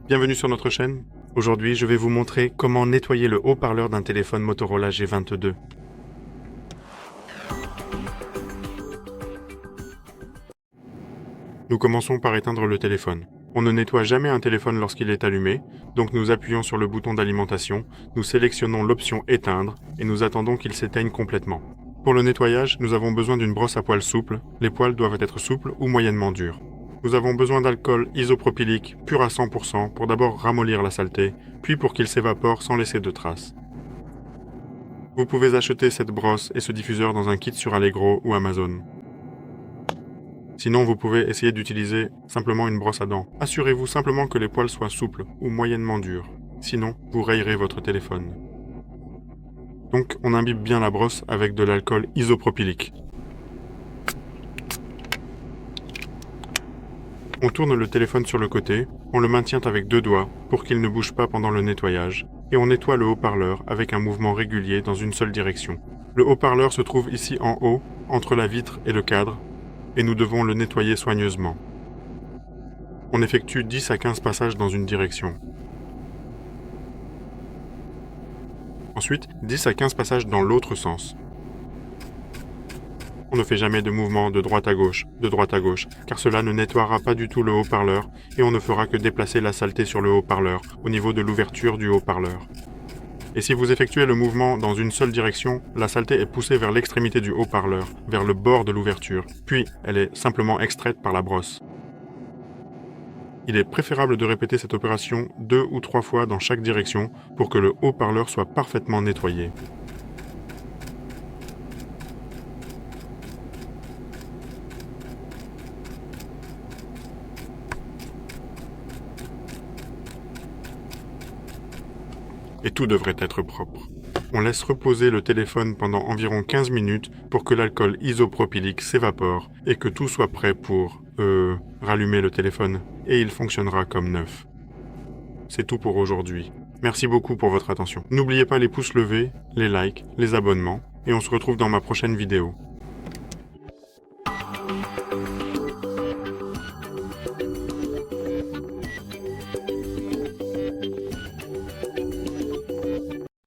Bienvenue sur notre chaîne. Aujourd'hui, je vais vous montrer comment nettoyer le haut-parleur d'un téléphone Motorola G22. Nous commençons par éteindre le téléphone. On ne nettoie jamais un téléphone lorsqu'il est allumé, donc nous appuyons sur le bouton d'alimentation, nous sélectionnons l'option éteindre et nous attendons qu'il s'éteigne complètement. Pour le nettoyage, nous avons besoin d'une brosse à poils souple. Les poils doivent être souples ou moyennement durs. Nous avons besoin d'alcool isopropylique pur à 100% pour d'abord ramollir la saleté, puis pour qu'il s'évapore sans laisser de traces. Vous pouvez acheter cette brosse et ce diffuseur dans un kit sur Allegro ou Amazon. Sinon, vous pouvez essayer d'utiliser simplement une brosse à dents. Assurez-vous simplement que les poils soient souples ou moyennement durs. Sinon, vous rayerez votre téléphone. Donc, on imbibe bien la brosse avec de l'alcool isopropylique. On tourne le téléphone sur le côté, on le maintient avec 2 doigts pour qu'il ne bouge pas pendant le nettoyage, et on nettoie le haut-parleur avec un mouvement régulier dans une seule direction. Le haut-parleur se trouve ici en haut, entre la vitre et le cadre, et nous devons le nettoyer soigneusement. On effectue 10 à 15 passages dans une direction. Ensuite, 10 à 15 passages dans l'autre sens. On ne fait jamais de mouvement de droite à gauche, car cela ne nettoiera pas du tout le haut-parleur et on ne fera que déplacer la saleté sur le haut-parleur, au niveau de l'ouverture du haut-parleur. Et si vous effectuez le mouvement dans une seule direction, la saleté est poussée vers l'extrémité du haut-parleur, vers le bord de l'ouverture, puis elle est simplement extraite par la brosse. Il est préférable de répéter cette opération 2 ou 3 fois dans chaque direction pour que le haut-parleur soit parfaitement nettoyé. Et tout devrait être propre. On laisse reposer le téléphone pendant environ 15 minutes pour que l'alcool isopropylique s'évapore et que tout soit prêt pour, rallumer le téléphone. Et il fonctionnera comme neuf. C'est tout pour aujourd'hui. Merci beaucoup pour votre attention. N'oubliez pas les pouces levés, les likes, les abonnements, et on se retrouve dans ma prochaine vidéo.